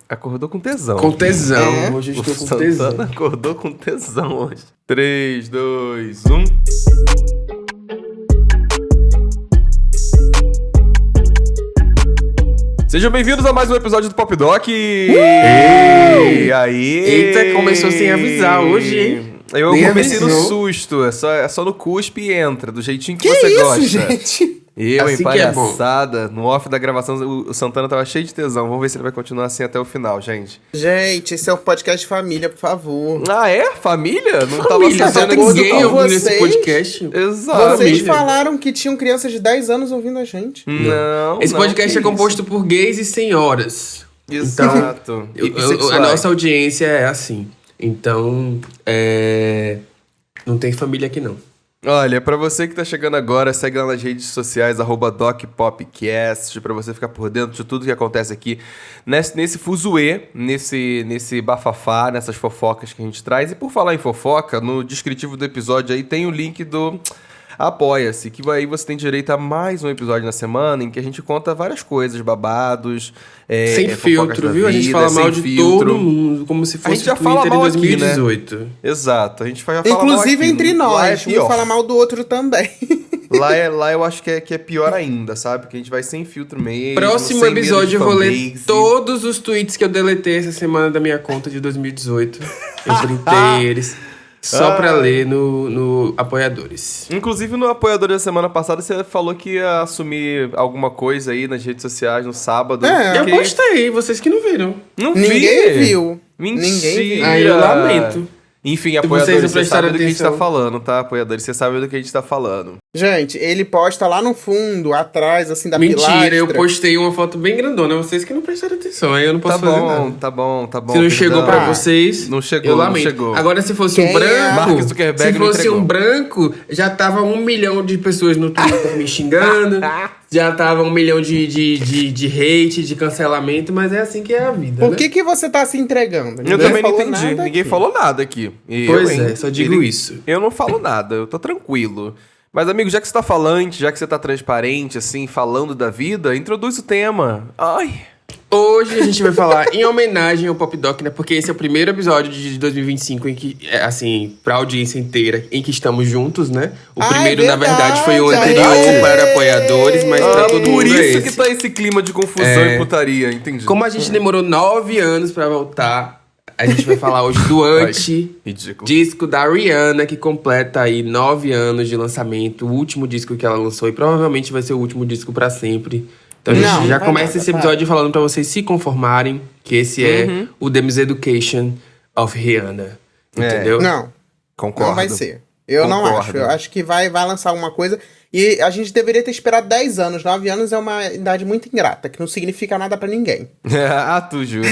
acordou com tesão. Com tesão. Hoje eu estou com Santana tesão. acordou com tesão hoje. 3, 2, 1. Sejam bem-vindos a mais um episódio do Pop Doc. E aí? Eita, começou sem avisar hoje, hein? Eu Nem comecei no avisou. susto. É só no cuspe e entra, do jeitinho que Que você isso, gosta. gente? Eu, Assim em que é bom. palhaçada, no off da gravação, o Santana tava cheio de tesão. Vamos ver se ele vai continuar assim até o final, gente. Gente, esse é um podcast de família, por favor. Ah, é? Família? Não Família, tava só sabendo tem acordo ninguém com ouvindo esse vocês. podcast. Exato. Vocês família. falaram que tinham crianças de 10 anos ouvindo a gente. Não. Esse não, podcast que é composto por gays e senhoras. isso. Então, Exato. E A bissexuais. nossa audiência é assim. Então, não tem família aqui, não. Olha, pra você que tá chegando agora, segue lá nas redes sociais, @DocPopcast, pra você ficar por dentro de tudo que acontece aqui nesse fuzuê, nesse bafafá, nessas fofocas que a gente traz. E por falar em fofoca, no descritivo do episódio aí tem o link do Apoia-se, que aí você tem direito a mais um episódio na semana em que a gente conta várias coisas, babados, Sem fofocas filtro, da viu? A gente vida, fala sem mal de filtro. todo mundo, como se A fosse gente já o Twitter fala em mal aqui, né? 2018. Exato, a gente já fala mal Inclusive aqui. entre Lá é nós. Um pior. fala mal do outro também. Lá eu acho que é pior ainda, sabe? Porque a gente vai sem filtro mesmo. Próximo sem medo de episódio eu vou ler fanbase. todos os tweets que eu deletei essa semana da minha conta de 2018. Eu printei eles só pra ler no Apoiadores. Inclusive, no apoiador da semana passada, você falou que ia assumir alguma coisa aí nas redes sociais no sábado. É. Eu Porque- postei, vocês que não viram. Não vi. Ninguém viu. Mentira. Ninguém viu. Aí eu lamento. Enfim, vocês apoiadores, não vocês prestaram sabem do que a gente tá atenção. falando, tá? Apoiadores, vocês sabem do que a gente tá falando. Gente, ele posta lá no fundo, atrás, assim, da Mentira, pilastra. eu postei uma foto bem grandona. Vocês que não prestaram atenção, aí eu não posso Tá fazer bom, nada. tá bom, tá bom. Se não chegou perdão. pra vocês, Não chegou, eu não lamento. chegou. Agora, se fosse Quem um branco, Mark Zuckerberg se não fosse entregou. um branco, já tava 1 milhão de pessoas no Twitter me xingando, já tava 1 milhão de hate, de cancelamento, mas é assim que é a vida, Por né? que você tá se entregando? Eu Ninguém também não falou entendi. nada Ninguém aqui. falou nada aqui. Pois hein? é, só digo isso. Eu não falo nada, eu tô tranquilo. Mas, amigo, já que você tá falante, já que você tá transparente, assim, falando da vida, introduz o tema. Ai. Hoje a gente vai falar em homenagem ao Pop Doc, né? Porque esse é o primeiro episódio de 2025 em que, assim, pra audiência inteira, em que estamos juntos, né? O Ah, primeiro, é na verdade, foi o verdade. anterior Aê! para apoiadores, mas pra todo Por mundo é isso esse. que tá esse clima de confusão e putaria, entendi. Como a gente demorou 9 anos pra voltar, a gente vai falar hoje do Ridículo. disco da Rihanna, que completa aí 9 anos de lançamento, o último disco que ela lançou, e provavelmente vai ser o último disco pra sempre. Então a gente Não, já vai começa nada, esse para. episódio falando pra vocês se conformarem que esse é o The Miseducation of Rihanna. Entendeu? Não, Concordo. não vai ser. Eu não Concordo. acho. Eu acho que vai lançar alguma coisa. E a gente deveria ter esperado 10 anos. 9 anos é uma idade muito ingrata, que não significa nada pra ninguém. Ah, tu jura?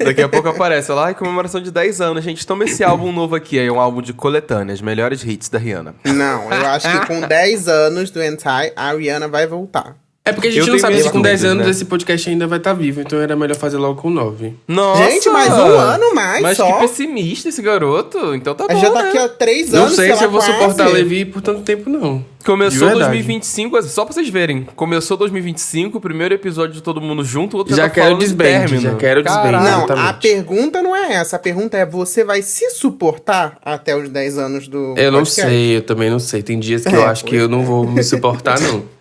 Daqui a pouco aparece lá, comemoração de 10 anos. Gente, toma esse álbum novo aqui, é um álbum de coletâneas, melhores hits da Rihanna. Não, eu acho que com 10 anos do Anti, a Rihanna vai voltar. É porque a Eu gente não tenho sabe se minhas com 10 dúvidas, anos né? esse podcast ainda vai estar vivo, então era melhor fazer logo com 9. Nossa! Gente, mais um ano mais Mas só. que pessimista esse garoto. Então tá bom, Já né? daqui a 3 Não anos. sei se lá, eu vou quase. suportar a Levi por tanto tempo, não. De Começou verdade. 2025, só pra vocês verem. Começou 2025, o primeiro episódio de todo mundo junto, o outro Já tá quero falando de desband, término. já quero desband. Caralho. Não, Exatamente. a pergunta não é essa. A pergunta é: você vai se suportar até os 10 anos do. Eu não podcast? sei, eu também não sei. Tem dias que eu acho que eu não vou me suportar, não.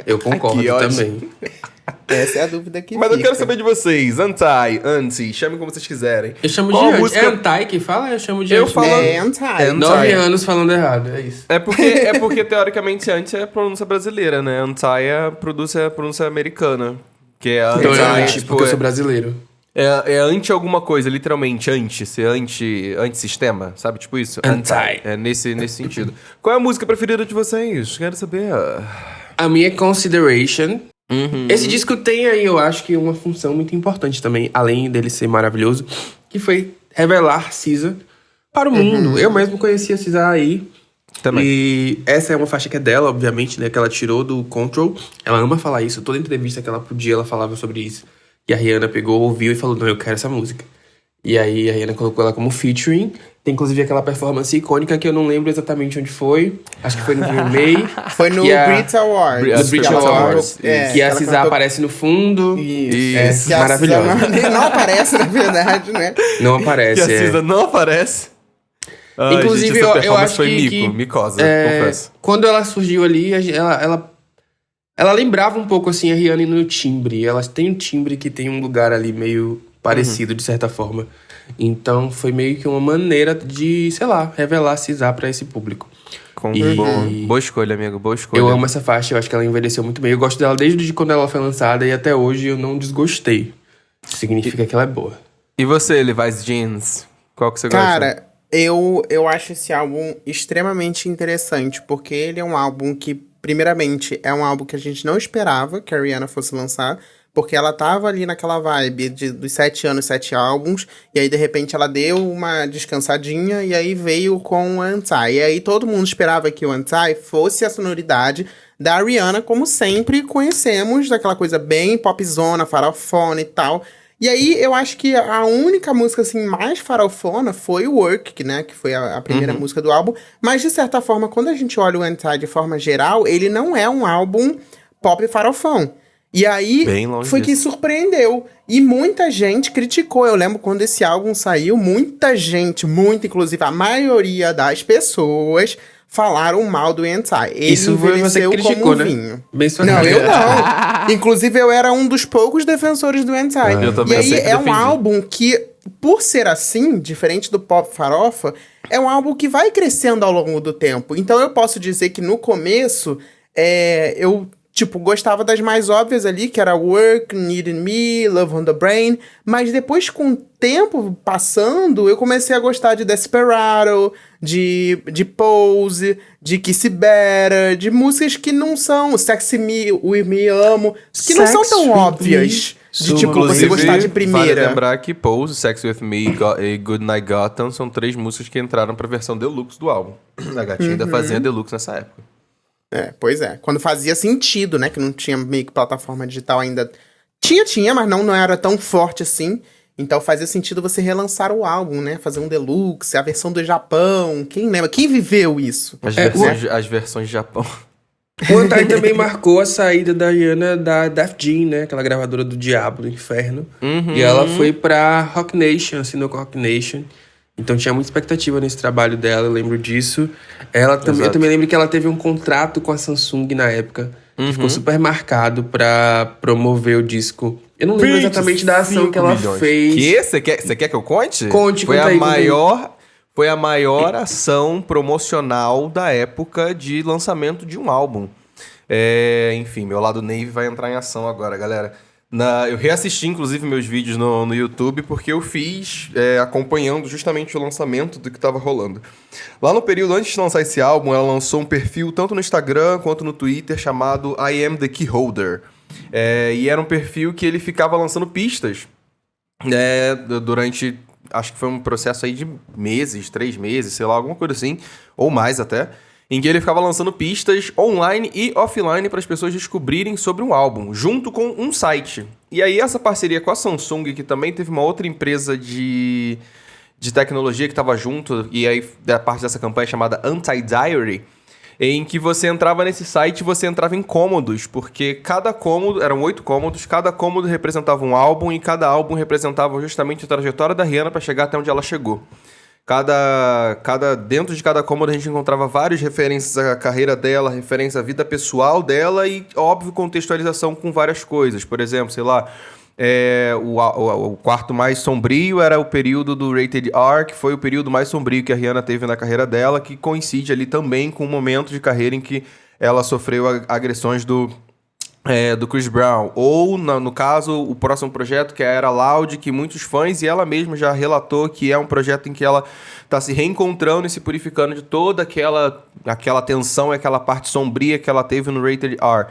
Eu concordo Que ódio. também. Essa é a dúvida que Mas eu fica. quero saber de vocês. Anti, chame como vocês quiserem. Eu chamo Qual de anti. música- É anti que fala? Eu chamo de Eu anti. falo- É Anti. É 9 anti. anos falando errado, é isso. É porque teoricamente, anti é a pronúncia brasileira, né? Anti é a pronúncia americana. Que é Então é anti, anti, tipo, porque eu sou brasileiro. é anti alguma coisa, literalmente, ser antissistema, sabe? Tipo isso? Anti. É nesse sentido. Qual é a música preferida de vocês? Quero saber. A minha é Consideration. Uhum. Esse disco tem aí, eu acho que uma função muito importante também, além dele ser maravilhoso, que foi revelar Cisa para o mundo. Eu mesmo conhecia Cisa aí. Também. E essa é uma faixa que é dela, obviamente, né? Que ela tirou do Control. Ela ama falar isso. Toda entrevista que ela podia, ela falava sobre isso. E a Rihanna pegou, ouviu e falou, não, eu quero essa música. E aí a Rihanna colocou ela como featuring. Tem inclusive aquela performance icônica que eu não lembro exatamente onde foi. Acho que foi no VMA. Foi no Brit Awards. No Brit que ela Awards, cantou- é, que a ela Cisa cantou- aparece no fundo. Isso. É Que a maravilhosa. Cisa não aparece, na verdade, né? Não Que aparece. a Cisa não aparece. Ai, Inclusive, gente, essa eu performance acho foi que micosa, é, confesso. quando ela surgiu ali, ela lembrava um pouco assim a Rihanna no timbre. Ela tem um timbre que tem um lugar ali meio parecido, de certa forma. Então foi meio que uma maneira de, sei lá, revelar a Cisa pra esse público. Boa escolha, amigo, boa escolha. Eu amo essa faixa, eu acho que ela envelheceu muito bem. Eu gosto dela desde quando ela foi lançada e até hoje eu não desgostei. Isso significa que ela é boa. E você, Levi's Jeans? Qual que você gosta? Cara, eu acho esse álbum extremamente interessante, porque ele é um álbum que, primeiramente, é um álbum que a gente não esperava que a Rihanna fosse lançar, porque ela tava ali naquela vibe dos 7 anos, 7 álbuns, e aí, de repente, ela deu uma descansadinha, e aí veio com o Anti. E aí, todo mundo esperava que o Anti fosse a sonoridade da Rihanna, como sempre conhecemos, daquela coisa bem popzona, farofona e tal. E aí, eu acho que a única música, assim, mais farofona foi o Work, né? Que foi a primeira música do álbum. Mas, de certa forma, quando a gente olha o Anti de forma geral, ele não é um álbum pop farofão. E aí, Bem longe foi que disso. surpreendeu. E muita gente criticou. Eu lembro quando esse álbum saiu, muita gente, inclusive a maioria das pessoas, falaram mal do Anti. Ele Isso foi você que envelheceu criticou, como um né? vinho. Bem sua Não, cara. eu não. Inclusive, eu era um dos poucos defensores do Anti. Eu também E aí, sempre é um defendi. álbum que, por ser assim, diferente do pop farofa, é um álbum que vai crescendo ao longo do tempo. Então, eu posso dizer que no começo, eu... Tipo, gostava das mais óbvias ali, que era Work, Needing Me, Love on the Brain. Mas depois, com o tempo passando, eu comecei a gostar de Desperado, de Pose, de Kiss Better, de músicas que não são Sexy Me, We Me Amo, que não são tão óbvias. De, tipo, você gostar de primeira. Vale lembrar que Pose, Sex With Me e Good Night Gotham são 3 músicas que entraram pra versão deluxe do álbum. A gatinha ainda fazia deluxe nessa época. Pois é. Quando fazia sentido, né? Que não tinha meio que plataforma digital ainda. Tinha, mas não era tão forte assim. Então fazia sentido você relançar o álbum, né? Fazer um deluxe, a versão do Japão. Quem lembra? Quem viveu isso? As versões de Japão. O Anti também marcou a saída da Rihanna da Def Jam, né? Aquela gravadora do Diabo, do Inferno. E ela foi pra Rock Nation, assinou com a Rock Nation. Então tinha muita expectativa nesse trabalho dela, eu lembro disso. Eu também lembro que ela teve um contrato com a Samsung na época, que ficou super marcado pra promover o disco. Eu não lembro exatamente da ação que ela fez. Que? Você quer que eu conte? Conte Foi aí, Foi a maior ação promocional da época de lançamento de um álbum. Enfim, meu lado Navy vai entrar em ação agora, galera. Eu reassisti, inclusive, meus vídeos no YouTube, porque eu fiz acompanhando justamente o lançamento do que estava rolando. Lá no período antes de lançar esse álbum, ela lançou um perfil tanto no Instagram quanto no Twitter chamado I Am The Keyholder. E era um perfil que ele ficava lançando pistas durante... Acho que foi um processo aí de meses, 3 meses, sei lá, alguma coisa assim, ou mais até, em que ele ficava lançando pistas online e offline para as pessoas descobrirem sobre um álbum, junto com um site. E aí essa parceria com a Samsung, que também teve uma outra empresa de tecnologia que estava junto, e aí a parte dessa campanha chamada Anti-Diary, em que você entrava nesse site e você entrava em cômodos, porque cada cômodo, eram 8 cômodos, cada cômodo representava um álbum e cada álbum representava justamente a trajetória da Rihanna para chegar até onde ela chegou. Dentro de cada cômodo a gente encontrava várias referências à carreira dela, referência à vida pessoal dela e, óbvio, contextualização com várias coisas. Por exemplo, sei lá, o quarto mais sombrio era o período do Rated R, que foi o período mais sombrio que a Rihanna teve na carreira dela, que coincide ali também com o momento de carreira em que ela sofreu agressões do Chris Brown. Ou, no caso, o próximo projeto, que é a Era Loud, que muitos fãs e ela mesma já relatou que é um projeto em que ela está se reencontrando e se purificando de toda aquela tensão e aquela parte sombria que ela teve no Rated R.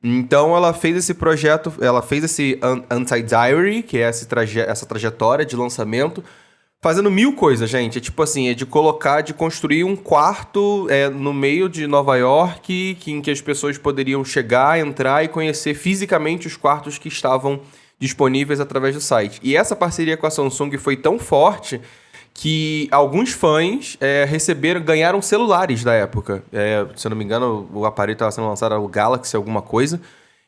Então ela fez esse projeto, ela fez esse Anti-Diary, que é essa trajetória de lançamento, fazendo 1000 coisas, gente. Tipo assim, de construir um quarto no meio de Nova York, em que as pessoas poderiam chegar, entrar e conhecer fisicamente os quartos que estavam disponíveis através do site. E essa parceria com a Samsung foi tão forte que alguns fãs ganharam celulares da época. Se eu não me engano, o aparelho estava sendo lançado, o Galaxy alguma coisa.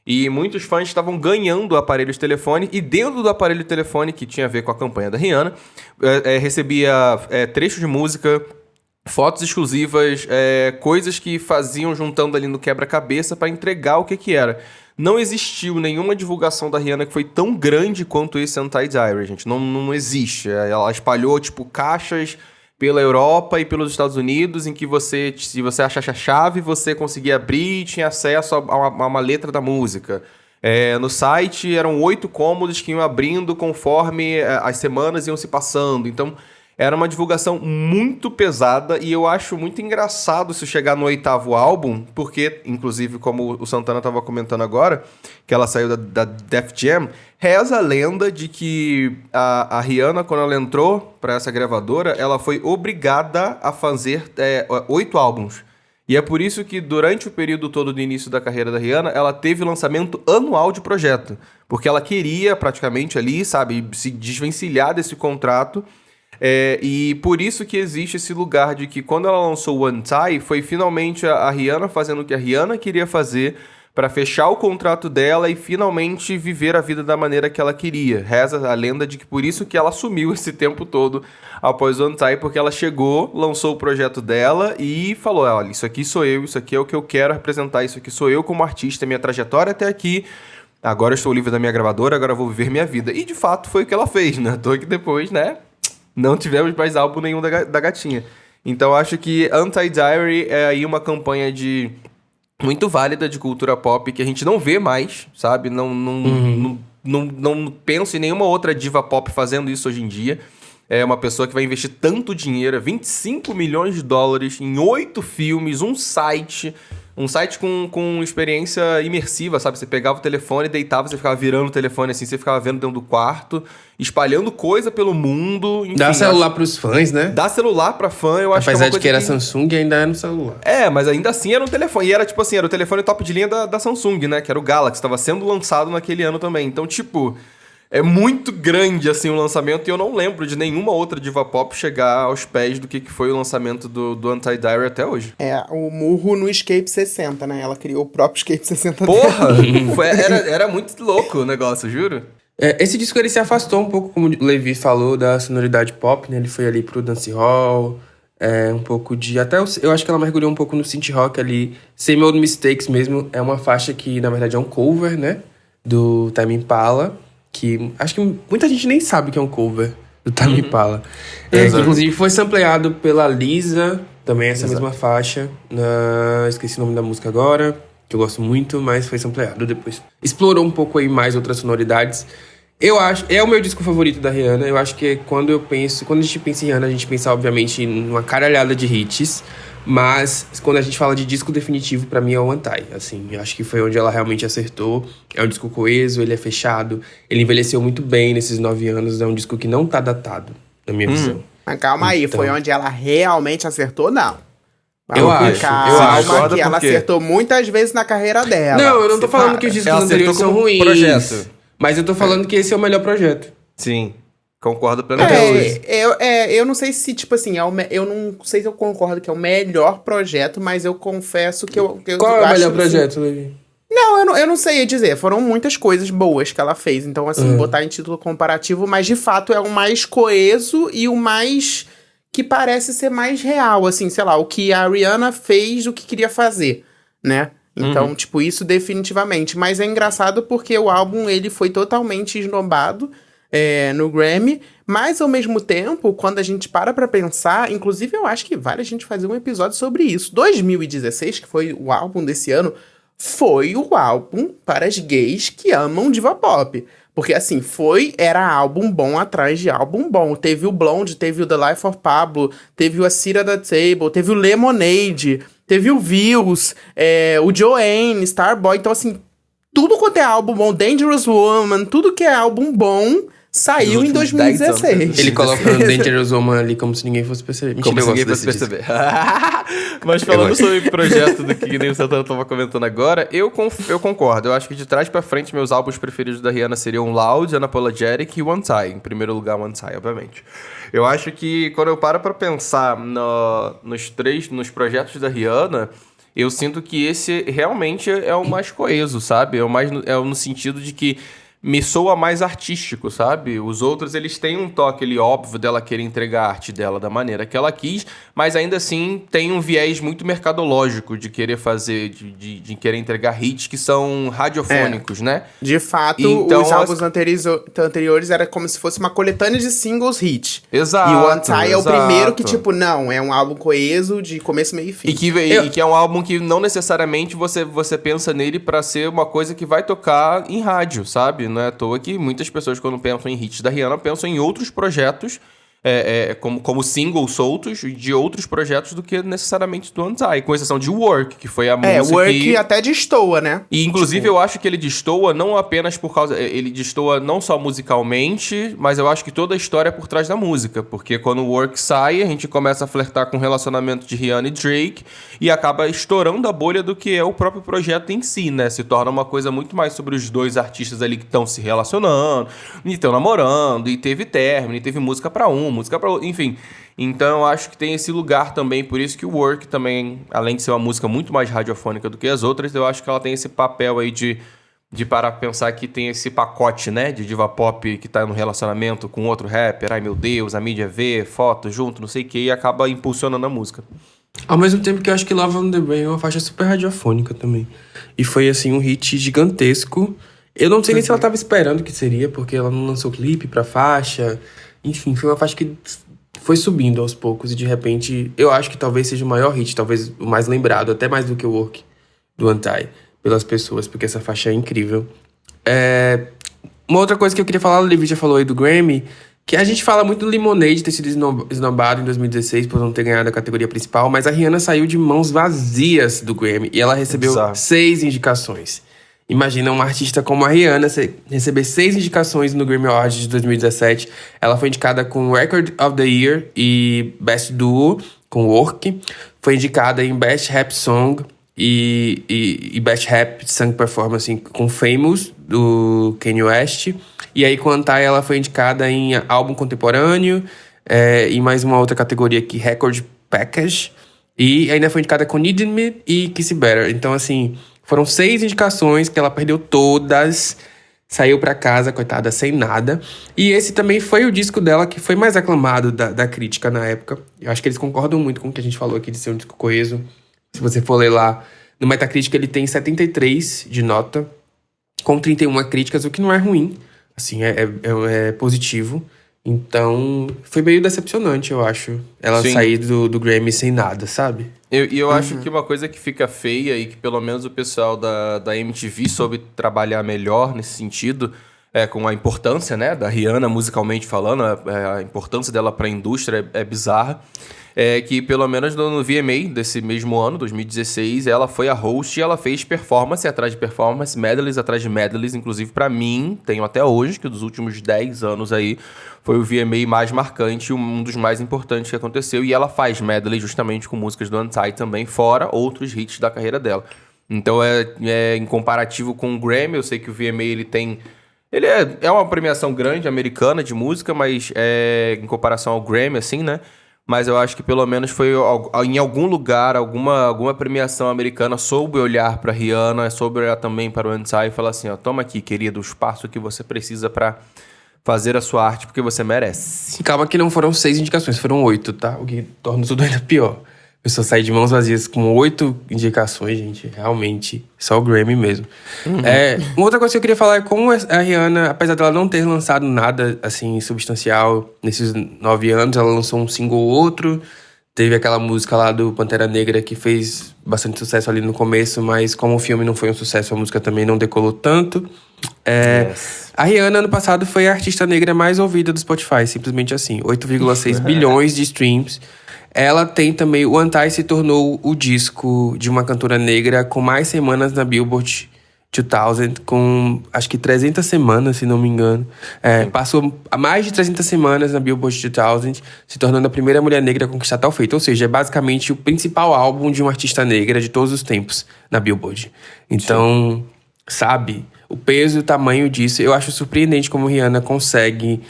E muitos fãs estavam ganhando aparelhos de telefone. E dentro do aparelho de telefone, que tinha a ver com a campanha da Rihanna, recebia trechos de música, fotos exclusivas, coisas que faziam juntando ali no quebra-cabeça para entregar o que era. Não existiu nenhuma divulgação da Rihanna que foi tão grande quanto esse Anti-Diary, gente. Não existe. Ela espalhou, tipo, caixas pela Europa e pelos Estados Unidos, em que se você achasse a chave, você conseguia abrir e tinha acesso a uma letra da música. No site eram 8 cômodos que iam abrindo conforme as semanas iam se passando. Então, era uma divulgação muito pesada e eu acho muito engraçado isso chegar no 8º álbum, porque, inclusive, como o Santana estava comentando agora, que ela saiu da Def Jam, reza a lenda de que a Rihanna, quando ela entrou para essa gravadora, ela foi obrigada a fazer 8 álbuns. E é por isso que, durante o período todo do início da carreira da Rihanna, ela teve lançamento anual de projeto. Porque ela queria, praticamente ali, sabe, se desvencilhar desse contrato. E por isso que existe esse lugar de que, quando ela lançou o Untie, foi finalmente a Rihanna fazendo o que a Rihanna queria fazer para fechar o contrato dela e finalmente viver a vida da maneira que ela queria. Reza a lenda de que por isso que ela sumiu esse tempo todo após o Untie, porque ela chegou, lançou o projeto dela e falou: olha, isso aqui sou eu, isso aqui é o que eu quero representar, isso aqui sou eu como artista, minha trajetória até aqui, agora eu estou livre da minha gravadora, agora eu vou viver minha vida. E de fato foi o que ela fez, né? Tô aqui depois, né? Não tivemos mais álbum nenhum da gatinha. Então acho que Anti-Diary é aí uma campanha muito válida de cultura pop que a gente não vê mais, sabe? Não penso em nenhuma outra diva pop fazendo isso hoje em dia. É uma pessoa que vai investir tanto dinheiro, $25 milhões em 8 filmes, um site com experiência imersiva, sabe? Você pegava o telefone, deitava, você ficava virando o telefone assim, você ficava vendo dentro do quarto, espalhando coisa pelo mundo. Enfim, dá celular pros fãs, né? Dá celular pra fã, eu acho que é uma apesar coisa de que era Samsung, ainda era no celular. Mas ainda assim era um telefone. E era tipo assim, era o telefone top de linha da Samsung, né? Que era o Galaxy, estava sendo lançado naquele ano também. Então, tipo, é muito grande, assim, o lançamento. E eu não lembro de nenhuma outra diva pop chegar aos pés do que foi o lançamento do Anti-Diary até hoje. O murro no Escape 60, né? Ela criou o próprio Escape 60 Porra! Era muito louco o negócio, juro. Esse disco, ele se afastou um pouco, como o Levi falou, da sonoridade pop, né? Ele foi ali pro dancehall, um pouco de... Até eu acho que ela mergulhou um pouco no synth rock ali. Same Old Mistakes mesmo, é uma faixa que, na verdade, é um cover, né? Do Tame Impala, que acho que muita gente nem sabe que é um cover do Tame Impala. Que, inclusive, foi sampleado pela Lisa, também essa mesma faixa. Esqueci o nome da música agora, que eu gosto muito, mas foi sampleado depois. Explorou um pouco aí mais outras sonoridades. Eu acho, é o meu disco favorito da Rihanna. Eu acho que quando a gente pensa em Rihanna, a gente pensa, obviamente, numa caralhada de hits. Mas quando a gente fala de disco definitivo, pra mim é o Anti. Assim, eu acho que foi onde ela realmente acertou. É um disco coeso, ele é fechado. Ele envelheceu muito bem nesses 9 anos. É um disco que não tá datado, na minha visão. Mas calma aí, foi onde ela realmente acertou? Não. Eu acho. Calma, que ela acertou muitas vezes na carreira dela. Não, eu não tô falando que os discos anteriores são ruins. Projeto. Mas eu tô falando que esse é o melhor projeto. Sim. Concordo plenamente. Eu não sei se, tipo assim, eu não sei se eu concordo que é o melhor projeto, mas eu confesso que eu Qual é o melhor assim, projeto, Levi? Não, eu não sei dizer. Foram muitas coisas boas que ela fez. Então, assim, botar em título comparativo, mas de fato é o mais coeso e o mais que parece ser mais real, assim, sei lá, o que a Rihanna fez, o que queria fazer, né? Então, tipo, isso definitivamente. Mas é engraçado porque o álbum, ele foi totalmente esnobado no Grammy, mas ao mesmo tempo, quando a gente para pra pensar, inclusive eu acho que vale a gente fazer um episódio sobre isso. 2016, que foi o álbum desse ano, foi o álbum para as gays que amam diva pop. Porque assim, era álbum bom atrás de álbum bom. Teve o Blonde, teve o The Life of Pablo, teve o A Seat at the Table, teve o Lemonade, teve o Views, o Joanne, Starboy. Então assim, tudo quanto é álbum bom, Dangerous Woman, tudo que é álbum bom Saiu em últimos 10 anos, 2016. Ele colocando Dangerous Woman ali como se ninguém fosse perceber. Como se eu ninguém gosto fosse desse disco. perceber. Mas falando sobre o projeto do que nem o Santana tava comentando agora, eu concordo. Eu acho que de trás pra frente, meus álbuns preferidos da Rihanna seriam Loud, Unapologetic e One Tie. Em primeiro lugar, One Tie, obviamente. Eu acho que quando eu paro pra pensar nos projetos da Rihanna, eu sinto que esse realmente é o mais coeso, sabe? É no sentido de que me soa mais artístico, sabe? Os outros, eles têm um toque ali óbvio dela querer entregar a arte dela da maneira que ela quis, mas ainda assim tem um viés muito mercadológico de querer fazer, de querer entregar hits que são radiofônicos, né? De fato, Então, os álbuns anteriores era como se fosse uma coletânea de singles hit. Exato. E o One Tie é o exato. primeiro que, tipo, não, é um álbum coeso de começo, meio e fim. E que é um álbum que não necessariamente você pensa nele pra ser uma coisa que vai tocar em rádio, sabe? Não é à toa que muitas pessoas, quando pensam em hits da Rihanna, pensam em outros projetos, como singles soltos de outros projetos do que necessariamente do One Tie, com exceção de Work, que foi a música Work que... até destoa, né? E, inclusive, eu acho que ele destoa não apenas por causa... Ele destoa não só musicalmente, mas eu acho que toda a história é por trás da música. Porque quando o Work sai, a gente começa a flertar com o relacionamento de Rihanna e Drake e acaba estourando a bolha do que é o próprio projeto em si, né? Se torna uma coisa muito mais sobre os dois artistas ali que estão se relacionando, e estão namorando, e teve término, e teve música pra um, música pra outro, enfim... Então, eu acho que tem esse lugar também, por isso que o Work também, além de ser uma música muito mais radiofônica do que as outras, eu acho que ela tem esse papel aí de parar pra pensar que tem esse pacote, né, de diva pop que tá no relacionamento com outro rapper, ai meu Deus, a mídia vê, foto junto, não sei o que, e acaba impulsionando a música. Ao mesmo tempo que eu acho que Love on the Brain é uma faixa super radiofônica também. E foi, assim, um hit gigantesco. Eu não sei nem se ela tava esperando que seria, porque ela não lançou clipe pra faixa. Enfim, foi uma faixa que foi subindo aos poucos e de repente eu acho que talvez seja o maior hit, talvez o mais lembrado, até mais do que o Work do One Tie, pelas pessoas, porque essa faixa é incrível. Uma outra coisa que eu queria falar, a Olivia já falou aí do Grammy, que a gente fala muito do Lemonade ter sido esnobado em 2016 por não ter ganhado a categoria principal, mas a Rihanna saiu de mãos vazias do Grammy e ela recebeu 6 indicações. Imagina uma artista como a Rihanna receber 6 indicações no Grammy Awards de 2017. Ela foi indicada com Record of the Year e Best Duo, com Work. Foi indicada em Best Rap Song e Best Rap Song Performance com Famous, do Kanye West. E aí com Antai ela foi indicada em Álbum Contemporâneo e mais uma outra categoria aqui, Record Package. E ainda foi indicada com Need Me e Kiss Better. Então, assim... Foram 6 indicações que ela perdeu todas, saiu pra casa, coitada, sem nada. E esse também foi o disco dela que foi mais aclamado da crítica na época. Eu acho que eles concordam muito com o que a gente falou aqui de ser um disco coeso. Se você for ler lá, no Metacritic ele tem 73 de nota, com 31 críticas, o que não é ruim. Assim, é positivo. Então, foi meio decepcionante, eu acho. Ela sair do Grammy sem nada, sabe? Eu acho que uma coisa que fica feia e que pelo menos o pessoal da MTV soube trabalhar melhor nesse sentido, com a importância, né, da Rihanna musicalmente falando, a importância dela pra indústria é bizarra, que pelo menos no VMA desse mesmo ano, 2016, ela foi a host e ela fez performance atrás de performance, medleys atrás de medleys, inclusive pra mim, tenho até hoje, que dos últimos 10 anos aí, foi o VMA mais marcante, um dos mais importantes que aconteceu, e ela faz medley justamente com músicas do One Tie também, fora outros hits da carreira dela. Então, em comparativo com o Grammy, eu sei que o VMA ele tem... Ele é uma premiação grande, americana, de música, mas em comparação ao Grammy, assim, né? Mas eu acho que pelo menos foi em algum lugar, alguma premiação americana soube olhar pra Rihanna, soube olhar também para o One Tie e falar assim, ó, toma aqui, querido, o espaço que você precisa pra fazer a sua arte, porque você merece. E calma que não foram 6 indicações, foram 8, tá? O que torna tudo ainda pior. A pessoa sair de mãos vazias com 8 indicações, gente, realmente, só o Grammy mesmo. Uma outra coisa que eu queria falar é como a Rihanna, apesar dela não ter lançado nada, assim, substancial nesses 9 anos, ela lançou um single ou outro, teve aquela música lá do Pantera Negra que fez bastante sucesso ali no começo, mas como o filme não foi um sucesso, a música também não decolou tanto. A Rihanna, ano passado, foi a artista negra mais ouvida do Spotify, simplesmente assim, 8,6 bilhões de streams. Ela tem também... O One Tie se tornou o disco de uma cantora negra com mais semanas na Billboard 2000 com acho que 300 semanas, se não me engano. Passou mais de 300 semanas na Billboard 2000, se tornando a primeira mulher negra a conquistar tal feito. Ou seja, é basicamente o principal álbum de uma artista negra de todos os tempos na Billboard. Então, sabe, o peso e o tamanho disso, eu acho surpreendente como Rihanna consegue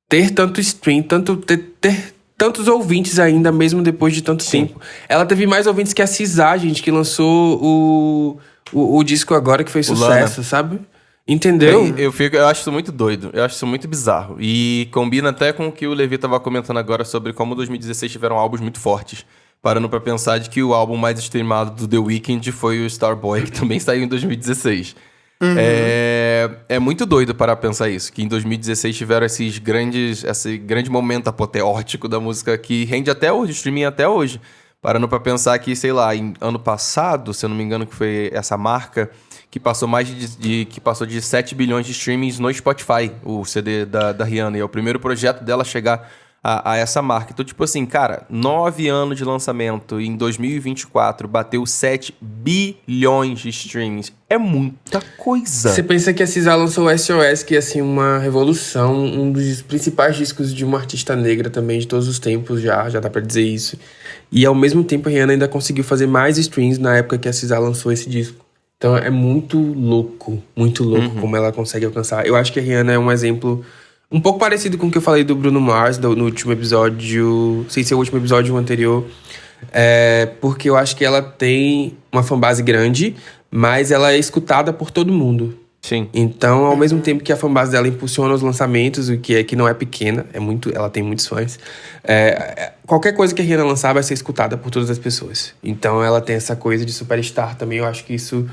ter tanto stream, ter tantos ouvintes ainda, mesmo depois de tanto tempo. Ela teve mais ouvintes que a SZA, gente, que lançou o disco agora, que fez sucesso, sabe? Entendeu? Eu acho isso muito doido. Eu acho isso muito bizarro. E combina até com o que o Levi tava comentando agora sobre como 2016 tiveram álbuns muito fortes. Parando pra pensar de que o álbum mais streamado do The Weeknd foi o Starboy, que também saiu em 2016. É muito doido para pensar isso, que em 2016 tiveram esse grande momento apoteótico da música que rende até hoje, streaming até hoje. Parando para pensar que, sei lá, em ano passado, se eu não me engano, que foi essa marca que passou que passou de 7 bilhões de streamings no Spotify, o CD da Rihanna, e é o primeiro projeto dela chegar a essa marca. Então, tipo assim, cara, 9 anos de lançamento e em 2024 bateu 7 bilhões de streams. É muita coisa. Você pensa que a SZA lançou o SOS, que é assim, uma revolução, um dos principais discos de uma artista negra também de todos os tempos, já dá pra dizer isso. E ao mesmo tempo a Rihanna ainda conseguiu fazer mais streams na época que a SZA lançou esse disco. Então é muito louco como ela consegue alcançar. Eu acho que a Rihanna é um exemplo um pouco parecido com o que eu falei do Bruno Mars no último episódio, sem ser o último episódio, o anterior. Porque eu acho que ela tem uma fanbase grande, mas ela é escutada por todo mundo. Sim. Então, ao mesmo tempo que a fanbase dela impulsiona os lançamentos, o que não é pequena, ela tem muitos fãs, qualquer coisa que a Rihanna lançar vai ser escutada por todas as pessoas. Então, ela tem essa coisa de superstar também. Eu acho que isso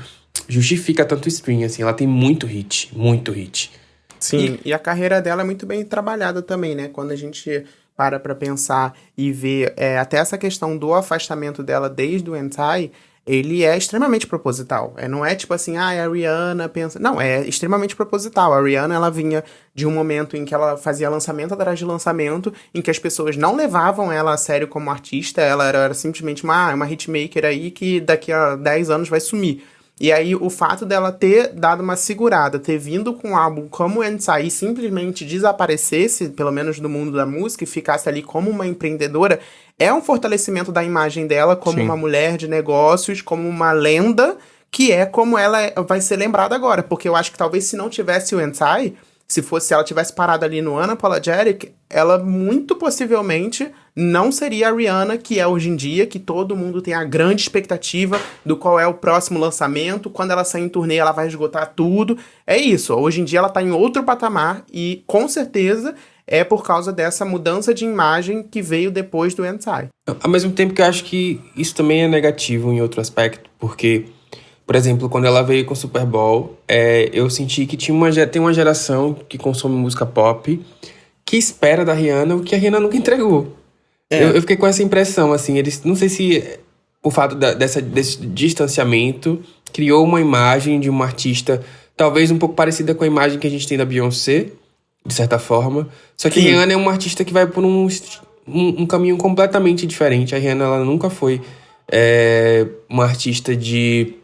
justifica tanto o stream, assim. Ela tem muito hit, muito hit. Sim, e a carreira dela é muito bem trabalhada também, né? Quando a gente para pra pensar e ver até essa questão do afastamento dela desde o Entai, ele é extremamente proposital. Não é tipo assim, a Rihanna pensa... Não, é extremamente proposital. A Rihanna, ela vinha de um momento em que ela fazia lançamento atrás de lançamento, em que as pessoas não levavam ela a sério como artista, ela era simplesmente uma hitmaker aí que daqui a 10 anos vai sumir. E aí, o fato dela ter dado uma segurada, ter vindo com um álbum como o Inside e simplesmente desaparecesse, pelo menos do mundo da música, e ficasse ali como uma empreendedora, é um fortalecimento da imagem dela como uma mulher de negócios, como uma lenda, que é como ela vai ser lembrada agora. Porque eu acho que talvez se não tivesse o Inside, se ela tivesse parado ali no Unapologetic, ela muito possivelmente não seria a Rihanna que é hoje em dia, que todo mundo tem a grande expectativa do qual é o próximo lançamento. Quando ela sair em turnê, ela vai esgotar tudo. É isso, hoje em dia ela tá em outro patamar e, com certeza, é por causa dessa mudança de imagem que veio depois do Entai. Ao mesmo tempo que eu acho que isso também é negativo em outro aspecto, porque, por exemplo, quando ela veio com o Super Bowl, eu senti que tem uma geração que consome música pop que espera da Rihanna o que a Rihanna nunca entregou. Eu fiquei com essa impressão, assim, não sei se o fato desse distanciamento criou uma imagem de uma artista talvez um pouco parecida com a imagem que a gente tem da Beyoncé, de certa forma. Só que a Rihanna é uma artista que vai por um caminho completamente diferente. A Rihanna, ela nunca foi uma artista de...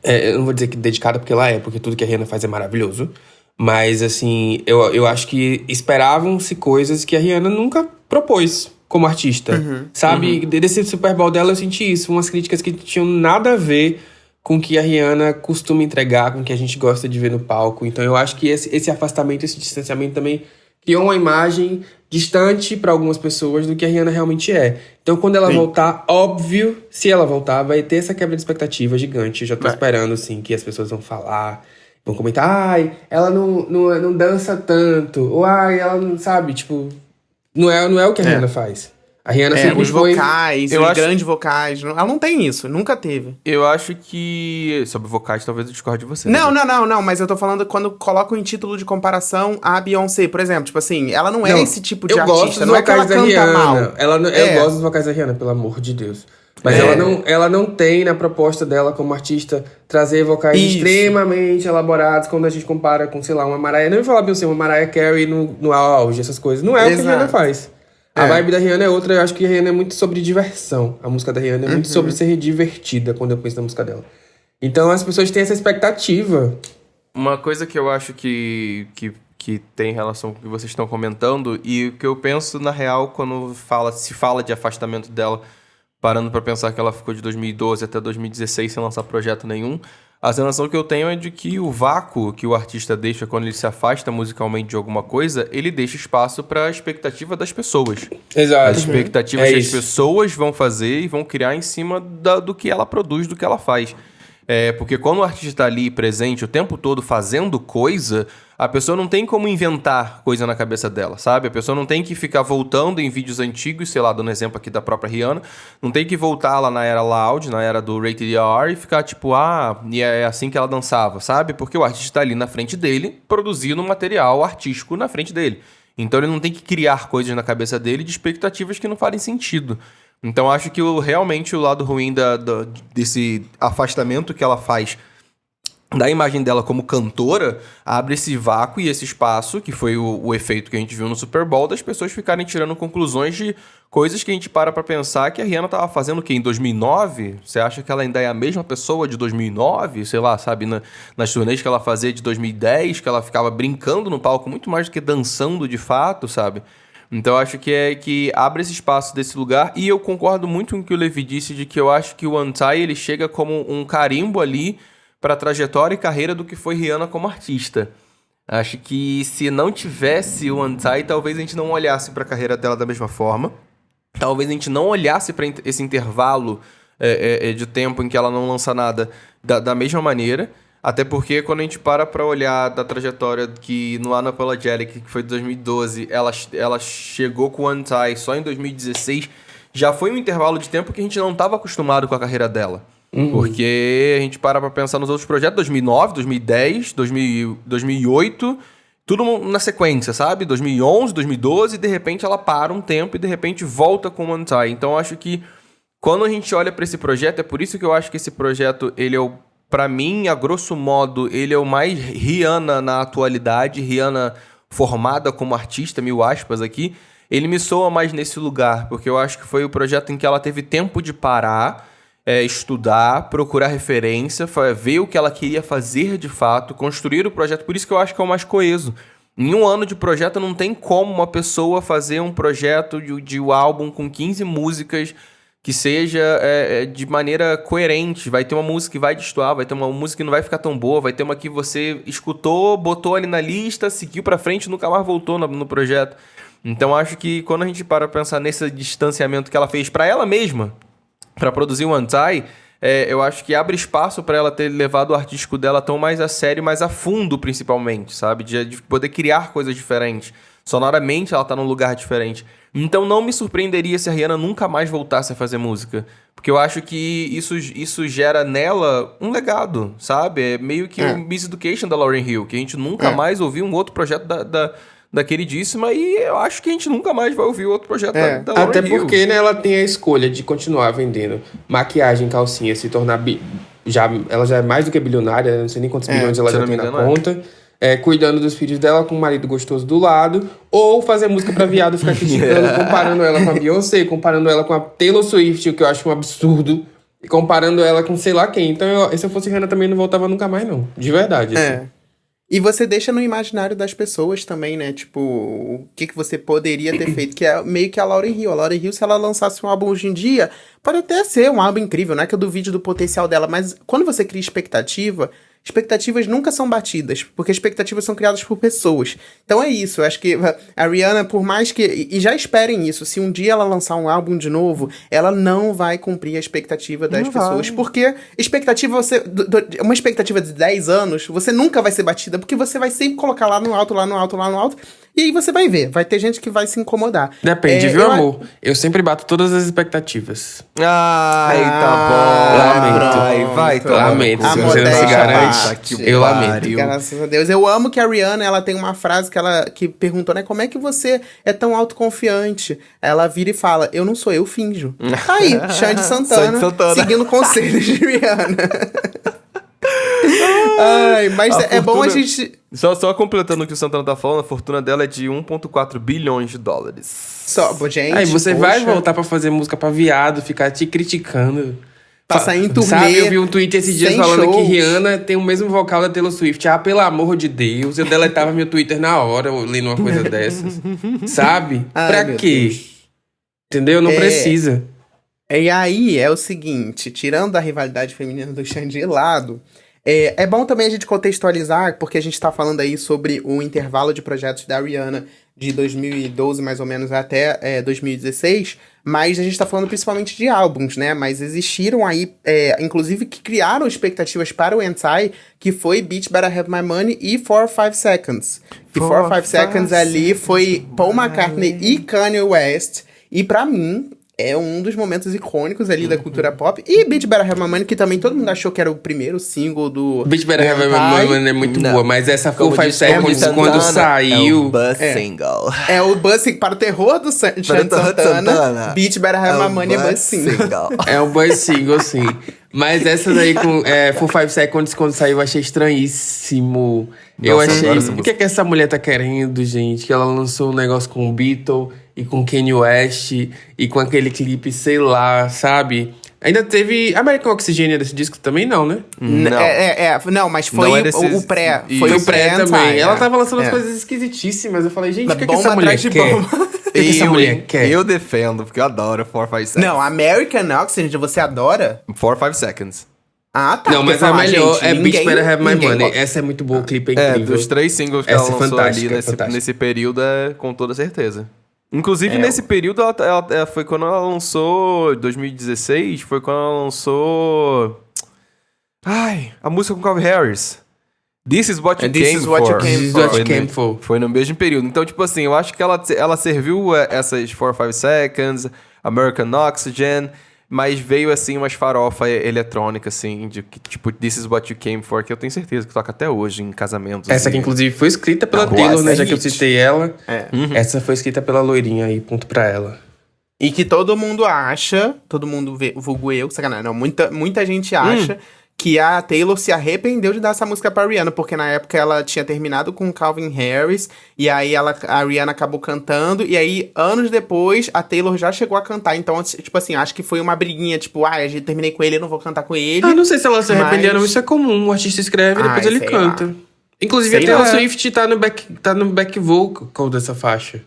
eu não vou dizer que dedicada, porque porque tudo que a Rihanna faz é maravilhoso. Mas, assim, eu acho que esperavam-se coisas que a Rihanna nunca propôs como artista, sabe? Desse Super Bowl dela eu senti isso, umas críticas que tinham nada a ver com o que a Rihanna costuma entregar, com o que a gente gosta de ver no palco. Então eu acho que esse afastamento, esse distanciamento também criou uma imagem distante para algumas pessoas do que a Rihanna realmente é. Então quando ela voltar, óbvio, se ela voltar, vai ter essa quebra de expectativa gigante. Eu já tô esperando, assim, que as pessoas vão falar, vão comentar, ela não dança tanto, ou ela não, sabe, tipo... Não é o que a Rihanna faz. A Rihanna sempre os vocais, grandes vocais. Ela não tem isso, nunca teve. Eu acho que... Sobre vocais, talvez eu discorde de você. Não, mas eu tô falando quando colocam em título de comparação a Beyoncé, por exemplo. Tipo assim, ela não é esse tipo de artista. Não é que ela canta mal. Eu gosto dos vocais da Rihanna, pelo amor de Deus. Mas ela não tem na proposta dela como artista trazer vocais extremamente elaborados quando a gente compara com, sei lá, uma Mariah... Não vou falar Beyoncé, uma Mariah Carey no auge, essas coisas. Não é o que a Rihanna faz. A vibe da Rihanna é outra. Eu acho que a Rihanna é muito sobre diversão. A música da Rihanna é muito sobre ser divertida quando eu penso na música dela. Então as pessoas têm essa expectativa. Uma coisa que eu acho que tem relação com o que vocês estão comentando, e o que eu penso, na real, quando se fala de afastamento dela, parando pra pensar que ela ficou de 2012 até 2016 sem lançar projeto nenhum, a sensação que eu tenho é de que o vácuo que o artista deixa quando ele se afasta musicalmente de alguma coisa, ele deixa espaço pra expectativa das pessoas. Exato. As expectativas que as isso. pessoas vão fazer e vão criar em cima do que ela produz, do que ela faz. Porque quando o artista está ali presente o tempo todo fazendo coisa, a pessoa não tem como inventar coisa na cabeça dela, sabe? A pessoa não tem que ficar voltando em vídeos antigos, sei lá, dando exemplo aqui da própria Rihanna, não tem que voltar lá na era Loud, na era do Rated R e ficar tipo, e é assim que ela dançava, sabe? Porque o artista está ali na frente dele, produzindo um material artístico na frente dele. Então ele não tem que criar coisas na cabeça dele de expectativas que não fazem sentido. Então acho que realmente o lado ruim desse afastamento que ela faz da imagem dela como cantora abre esse vácuo e esse espaço, que foi o efeito que a gente viu no Super Bowl, das pessoas ficarem tirando conclusões de coisas que a gente para pra pensar que a Rihanna tava fazendo o quê? Em 2009? Você acha que ela ainda é a mesma pessoa de 2009? Sei lá, sabe? Nas turnês que ela fazia de 2010, que ela ficava brincando no palco muito mais do que dançando de fato, sabe? Então eu acho que abre esse espaço desse lugar, e eu concordo muito com o que o Levi disse, de que eu acho que o Untie, ele chega como um carimbo ali para a trajetória e carreira do que foi Rihanna como artista. Acho que se não tivesse o Untie, talvez a gente não olhasse para a carreira dela da mesma forma, talvez a gente não olhasse para esse intervalo de tempo em que ela não lança nada da mesma maneira. Até porque quando a gente para olhar da trajetória que no Unapologetic, que foi de 2012, ela chegou com o Untie só em 2016, já foi um intervalo de tempo que a gente não estava acostumado com a carreira dela. Porque a gente para pensar nos outros projetos, 2009, 2010, 2008, tudo na sequência, sabe? 2011, 2012, e de repente ela para um tempo e de repente volta com o Untie. Então eu acho que quando a gente olha para esse projeto, é por isso que eu acho que esse projeto, ele é pra mim, a grosso modo, ele é o mais Rihanna na atualidade, Rihanna formada como artista, mil aspas aqui. Ele me soa mais nesse lugar, porque eu acho que foi o projeto em que ela teve tempo de parar, estudar, procurar referência, ver o que ela queria fazer de fato, construir o projeto. Por isso que eu acho que é o mais coeso. Em um ano de projeto não tem como uma pessoa fazer um projeto de um álbum com 15 músicas que seja de maneira coerente. Vai ter uma música que vai destoar, vai ter uma música que não vai ficar tão boa, vai ter uma que você escutou, botou ali na lista, seguiu pra frente e nunca mais voltou no projeto. Então acho que quando a gente para pensar nesse distanciamento que ela fez pra ela mesma, pra produzir o Untie, eu acho que abre espaço pra ela ter levado o artístico dela tão mais a sério, mais a fundo principalmente, sabe? De poder criar coisas diferentes. Sonoramente ela tá num lugar diferente. Então não me surpreenderia se a Rihanna nunca mais voltasse a fazer música. Porque eu acho que isso gera nela um legado, sabe? É meio que o Miss Education da Lauryn Hill, que a gente nunca mais ouviu um outro projeto da queridíssima, e eu acho que a gente nunca mais vai ouvir outro projeto da Lauryn Até Hill. porque, né, ela tem a escolha de continuar vendendo maquiagem, calcinha, se tornar... ela já é mais do que bilionária, não sei nem quantos bilhões ela já tem na conta. Cuidando dos filhos dela com um marido gostoso do lado, ou fazer música pra viado, ficar criticando, comparando ela com a Beyoncé, comparando ela com a Taylor Swift, o que eu acho um absurdo, e comparando ela com sei lá quem. Então, se eu fosse Rihanna também não voltava nunca mais, não. De verdade. Assim. E você deixa no imaginário das pessoas também, né? Tipo, o que você poderia ter feito, que é meio que a Lauryn Hill. A Lauryn Hill, se ela lançasse um álbum hoje em dia, pode até ser um álbum incrível, não é que eu duvide do potencial dela, mas quando você cria expectativas nunca são batidas, porque expectativas são criadas por pessoas. Então é isso, eu acho que a Rihanna, por mais que... E já esperem isso, se um dia ela lançar um álbum de novo, ela não vai cumprir a expectativa das pessoas, porque expectativa uma expectativa de 10 anos, você nunca vai ser batida, porque você vai sempre colocar lá no alto, e aí você vai ver, vai ter gente que vai se incomodar. Depende, viu, amor? Eu sempre bato todas as expectativas. Ai, tá bom. Lamento. Vai, lamento. Se você não se garante, eu lamento. Graças a Deus. Eu amo que a Rihanna, ela tem uma frase que perguntou, né? Como é que você é tão autoconfiante? Ela vira e fala, eu não sou eu, finjo. Tá aí, Xande Santana, seguindo conselhos de Rihanna. Ai, mas é bom a gente... Só completando o que o Santana tá falando, a fortuna dela é de 1,4 bilhões de dólares. Só, gente, aí você vai voltar pra fazer música pra viado, ficar te criticando. Pra sair em turnê. Sabe, eu vi um tweet esses dias sem falando que shows. Rihanna tem o mesmo vocal da Taylor Swift. Ah, pelo amor de Deus. Eu deletava meu Twitter na hora, eu lendo uma coisa dessas. Sabe? Ai, Pra meu quê? Deus. Entendeu? Não precisa. E aí é o seguinte, tirando a rivalidade feminina do Xande de lado, é bom também a gente contextualizar, porque a gente tá falando aí sobre o intervalo de projetos da Rihanna de 2012 mais ou menos até 2016, mas a gente tá falando principalmente de álbuns, né? Mas existiram aí, inclusive, que criaram expectativas para o Anti, que foi Bitch Better Have My Money e 4 or 5 Seconds. E 4 or 5 Seconds ali foi Paul McCartney e Kanye West, e pra mim é um dos momentos icônicos ali da cultura pop. E Bitch Better Have My Money, que também todo mundo achou que era o primeiro single do... Bitch Better Have My Anti. Money é muito Não. boa, mas essa Como 4 5 disse Tony Seconds, Santana, quando é o saiu... buzz single. É o buzz para o terror do Xande Santana. Bitch Better Have My Money é buzz single. É um buzz single, sim. Mas essa daí com 4 5 Seconds, quando saiu, eu achei estranhíssimo. Eu Nossa, achei... adoro essa O que é que essa mulher tá querendo, gente? Que ela lançou um negócio com o Beatle e com Kanye West e com aquele clipe, sei lá, sabe? Ainda teve American Oxygen desse disco também, não, né? Não. Não, mas foi Não é desses- o pré. Isso. Foi Foi o pré pré também. Ela tava lançando é. umas coisas esquisitíssimas. Eu falei, gente, o que, que Bomba essa mulher atrás de quer? bomba. O que, que essa mulher quer? Eu defendo, porque eu adoro 4 5 Seconds. Não, American Oxygen, você adora? 4 5 Seconds. Ah, tá. Não, porque mas a falar, melhor gente, é Bitch ninguém- Better Have My ninguém Money. gosta. Essa é muito boa, o clipe é É, incrível. dos 3 singles que Essa ela é lançou fantástica, ali é fantástica. nesse período, com toda certeza. Inclusive, É, nesse período, ela foi quando ela lançou, 2016, foi quando ela lançou... Ai, a música com Calvin Harris. This is what you This came is what for. you came This is for. what you Foi came no- for. Foi no mesmo período. Então, tipo assim, eu acho que ela serviu essas 4 5 Seconds, American Oxygen, mas veio, assim, umas farofa eletrônica, assim, de que, tipo, This is what you came for, que eu tenho certeza que toca até hoje em casamentos. Essa aqui, e- inclusive, foi escrita pela Boa, Taylor, essa né? é Já que eu hit. citei ela. É. Essa foi escrita pela loirinha aí, ponto pra ela. E que todo mundo acha, todo mundo vê, vulgo eu, sacanagem, não, muita gente acha que a Taylor se arrependeu de dar essa música pra Rihanna, porque na época ela tinha terminado com Calvin Harris, e aí a Rihanna acabou cantando, e aí, anos depois, a Taylor já chegou a cantar, então, tipo assim, acho que foi uma briguinha, tipo, a gente terminei com ele, eu não vou cantar com ele. Ah, não sei se ela se arrependeu, mas- não. Isso é comum. O artista escreve e depois Ai, ele sei canta. lá. Inclusive, Sei a Taylor lá. Swift tá no back vocal dessa faixa.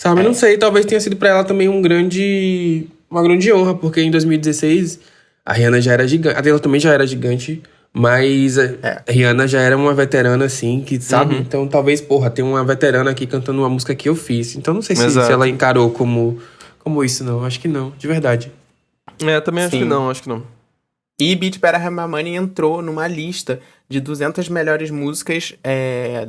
Sabe? Não sei, talvez tenha sido pra ela também uma grande honra, porque em 2016 a Rihanna já era gigante. A Taylor também já era gigante, mas a Rihanna já era uma veterana, assim, que sabe? Então talvez, porra, tem uma veterana aqui cantando uma música que eu fiz. Então não sei se Exato. ela encarou como isso, não. Acho que não, de verdade. também acho Sim. que não, acho que não. E Bitch Better Have My Money entrou numa lista de 200 melhores músicas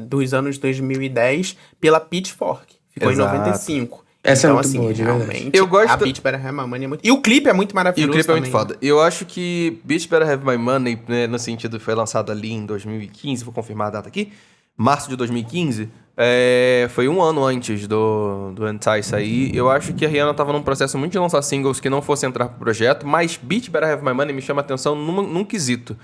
dos anos 2010 pela Pitchfork. Ficou Exato. em 95. Essa é então, muito assim, boa, de verdade. realmente, Eu gosto a da- Bitch Better Have My Money é muito... E o clipe é muito E maravilhoso o clipe é muito também. foda. Eu acho que Bitch Better Have My Money, né, no sentido foi lançado ali em 2015, vou confirmar a data aqui, março de 2015, foi um ano antes do Anti sair. Eu acho que a Rihanna tava num processo muito de lançar singles que não fosse entrar pro projeto, mas Bitch Better Have My Money me chama a atenção num quesito.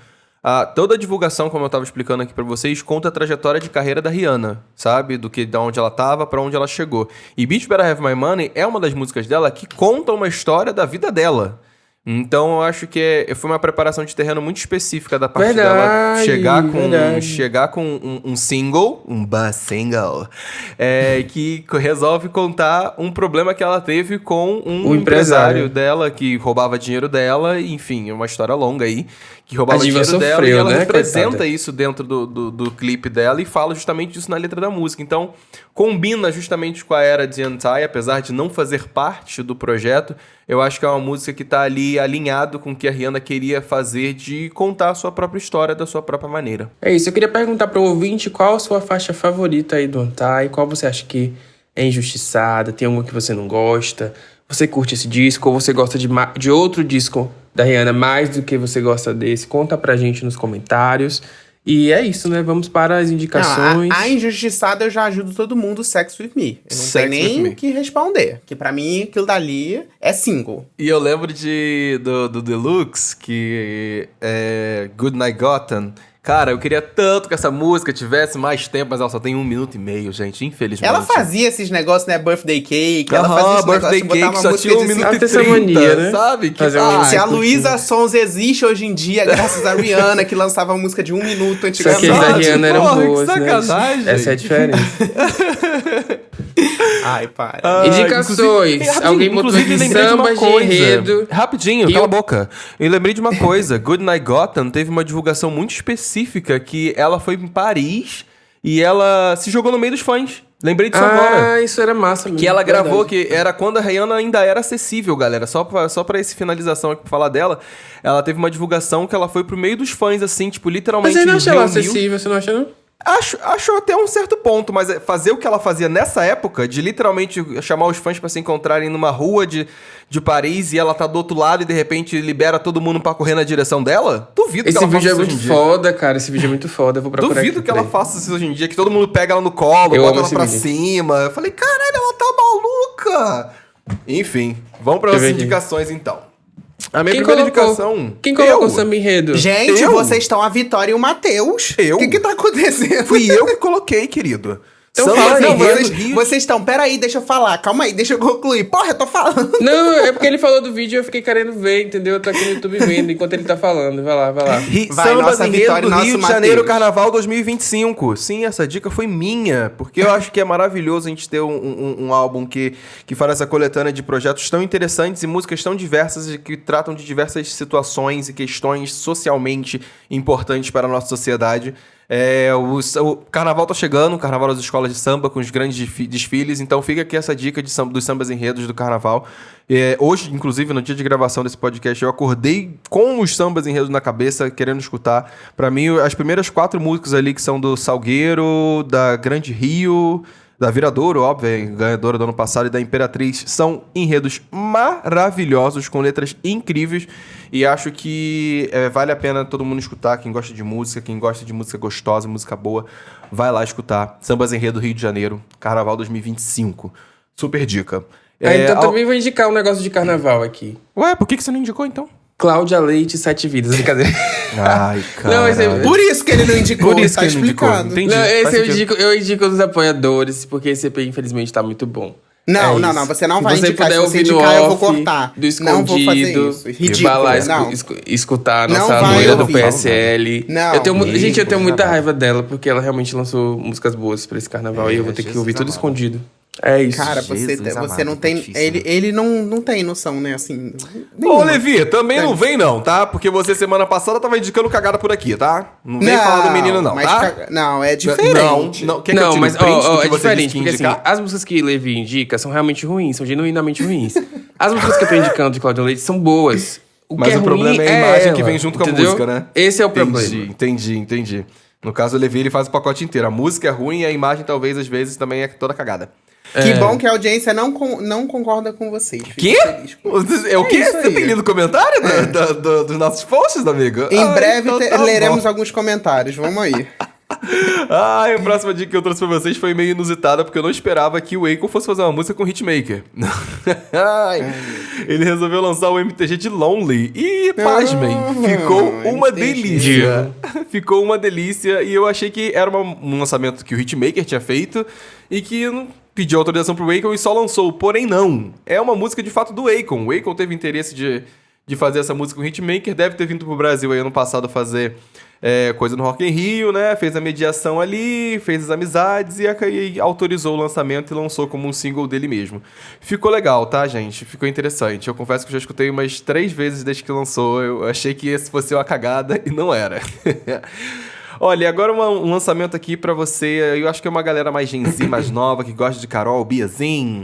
Toda a divulgação, como eu tava explicando aqui pra vocês, conta a trajetória de carreira da Rihanna, sabe? Da onde ela tava pra onde ela chegou. E Bitch Better Have My Money é uma das músicas dela que conta uma história da vida dela. Então eu acho que foi uma preparação de terreno muito específica da parte dela Verdade, chegar com um single, um buzz single, que resolve contar um problema que ela teve com um O empresário dela que roubava dinheiro dela, enfim, é uma história longa aí, que roubava A diva dinheiro dela e sofreu, ela né, representa coitada? isso dentro do clipe dela e fala justamente disso na letra da música. Então, combina justamente com a era de Anti, apesar de não fazer parte do projeto, eu acho que é uma música que tá ali alinhado com o que a Rihanna queria fazer de contar a sua própria história da sua própria maneira. É isso, eu queria perguntar pro ouvinte qual a sua faixa favorita aí do Anti, qual você acha que é injustiçada, tem alguma que você não gosta, você curte esse disco ou você gosta de outro disco da Rihanna mais do que você gosta desse? Conta pra gente nos comentários. E é isso, né? Vamos para as indicações. Não, a injustiçada eu já ajudo todo mundo, Sex With Me. Eu não Sex tenho With nem Me. o que responder. Que pra mim, aquilo dali é single. E eu lembro do Deluxe, que é Good Night Gotham. Cara, eu queria tanto que essa música tivesse mais tempo, mas ela só tem 1 minuto e meio, gente, infelizmente. Ela fazia esses negócios, né? Birthday cake. Ela fazia esses birthday negócios de botar cake uma só música tinha 1 de minuto e Ela tem essa 30, mania, né? sabe? Que, Fazer uma- Se a curtindo. Luísa Sons existe hoje em dia, graças a Rihanna, que lançava uma música de 1 minuto Só antigamente. que as da Verdade, Rihanna eram porra, que boas, né? sacanagem. Essa é a diferença. Ai, para. Indicações. Inclusive, Alguém botou inclusive, aqui lembrei de uma sambas de coisa. enredo. Rapidinho, E cala o- a boca. Eu lembrei de uma coisa. Good Night Gotham teve uma divulgação muito específica que ela foi em Paris e ela se jogou no meio dos fãs. Lembrei disso agora. Ah, isso era massa mesmo. Que ela gravou, verdade. que era quando a Rihanna ainda era acessível, galera. Só pra esse finalização aqui pra falar dela, ela teve uma divulgação que ela foi pro meio dos fãs, assim, tipo, literalmente. Mas eu não achei ela reuniu- acessível, você não acha, não? Acho até um certo ponto, mas fazer o que ela fazia nessa época, de literalmente chamar os fãs pra se encontrarem numa rua de Paris e ela tá do outro lado e de repente libera todo mundo pra correr na direção dela, duvido que Esse ela faça vídeo é isso hoje muito em dia. foda, cara. Esse vídeo é muito foda. Eu vou procurar Duvido aqui, que ela peraí. faça isso hoje em dia, que todo mundo pega ela no colo, Eu bota amo ela esse pra vídeo. cima. Eu falei, caralho, ela tá maluca! Enfim, vamos para as Deixa eu ver aqui. indicações então. A minha Quem primeira colocou? indicação. Quem colocou o Eu. samba enredo? Gente, Eu? vocês estão a Vitória e o Matheus. Eu? O que tá acontecendo? Fui eu que coloquei, querido. Então Samba fala aí, Enredo Não, Rio vocês estão... Peraí, deixa eu falar. Calma aí, deixa eu concluir. Porra, eu tô falando. Não, é porque ele falou do vídeo e eu fiquei querendo ver, entendeu? Eu tô aqui no YouTube vendo enquanto ele tá falando. Vai lá, vai lá. Vai, Sambas nossa Enredo Vitória e do nosso Rio de Mateus. Janeiro Carnaval 2025. Sim, essa dica foi minha, porque eu acho que é maravilhoso a gente ter um álbum que faz essa coletânea de projetos tão interessantes e músicas tão diversas e que tratam de diversas situações e questões socialmente importantes para a nossa sociedade. O carnaval tá chegando, o carnaval das escolas de samba com os grandes desfiles, então fica aqui essa dica dos sambas enredos do carnaval. Hoje, inclusive, no dia de gravação desse podcast, eu acordei com os sambas enredos na cabeça, querendo escutar. Pra mim, as primeiras 4 músicas ali que são do Salgueiro, da Grande Rio, da Viradouro, óbvio, ganhadora do ano passado, e da Imperatriz, são enredos maravilhosos, com letras incríveis, e acho que vale a pena todo mundo escutar, quem gosta de música gostosa, música boa, vai lá escutar. Sambas Enredo Rio de Janeiro, Carnaval 2025. Super dica. Então também vou indicar um negócio de carnaval aqui. Ué, por que você não indicou, então? Cláudia Leite, 7 Vidas. Brincadeira. Ai, cara. Não, esse é- Por isso que ele não indicou. Por isso tá que ele não indicou. explicado. Entendi. Não, Faz esse sentido. eu indico dos apoiadores, porque esse EP, infelizmente, tá muito bom. Não, É não, isso. não. Você não Se vai você indicar. puder Se você ouvir no indicar, eu vou off, cortar. do Não vou fazer escondido, isso. e Ridículo. vai lá Não. escutar a Não nossa vai loira do ouvir. PSL. Não. Gente, eu tenho muita Deus raiva dela, porque ela realmente lançou músicas boas pra esse carnaval, e eu vou ter que Jesus ouvir tudo amado. escondido. É isso. Cara, Jesus você amado, não tem... muitíssimo. Ele não tem noção, né? Assim... Ô, nenhuma. Levi, também não vem não, tá? Porque você semana passada tava indicando cagada por aqui, tá? Não vem falar do menino não, mas tá? Não, é diferente. Não, quer que eu Não, tire mas o print do que é você diferente, disse que ia porque assim, indicar? as músicas que Levi indica são realmente ruins, são genuinamente ruins. As músicas que eu tô indicando de Cláudia Leite são boas. Mas que o problema ruim é a imagem que ela, vem junto com a entendeu? música, né? Esse é o problema. Entendi. No caso, o Levi, ele faz o pacote inteiro. A música é ruim e a imagem, talvez, às vezes, também é toda cagada. Que bom que a audiência não concorda com vocês. Fico Quê? feliz com isso. É o quê? isso Você aí. tem lido o comentário dos nossos posts, amigo? Em breve então tá leremos bom. alguns comentários. Vamos aí. A próxima dica que eu trouxe pra vocês foi meio inusitada, porque eu não esperava que o Akon fosse fazer uma música com Hitmaker. Ele resolveu lançar o MTG de Lonely. E, pasmem, ficou uma MTG. delícia. Ficou uma delícia. E eu achei que era um lançamento que o Hitmaker tinha feito e que não pediu autorização pro Akon e só lançou. Porém, não. É uma música de fato do Akon. O Akon teve interesse de fazer essa música com o Hitmaker. Deve ter vindo pro Brasil aí ano passado fazer coisa no Rock in Rio, né? Fez a mediação ali, fez as amizades e autorizou o lançamento e lançou como um single dele mesmo. Ficou legal, tá, gente? Ficou interessante. Eu confesso que eu já escutei umas 3 vezes desde que lançou. Eu achei que esse fosse uma cagada e não era. Olha, agora um lançamento aqui pra você. Eu acho que é uma galera mais Gen Z, mais nova, que gosta de Carol Biazin.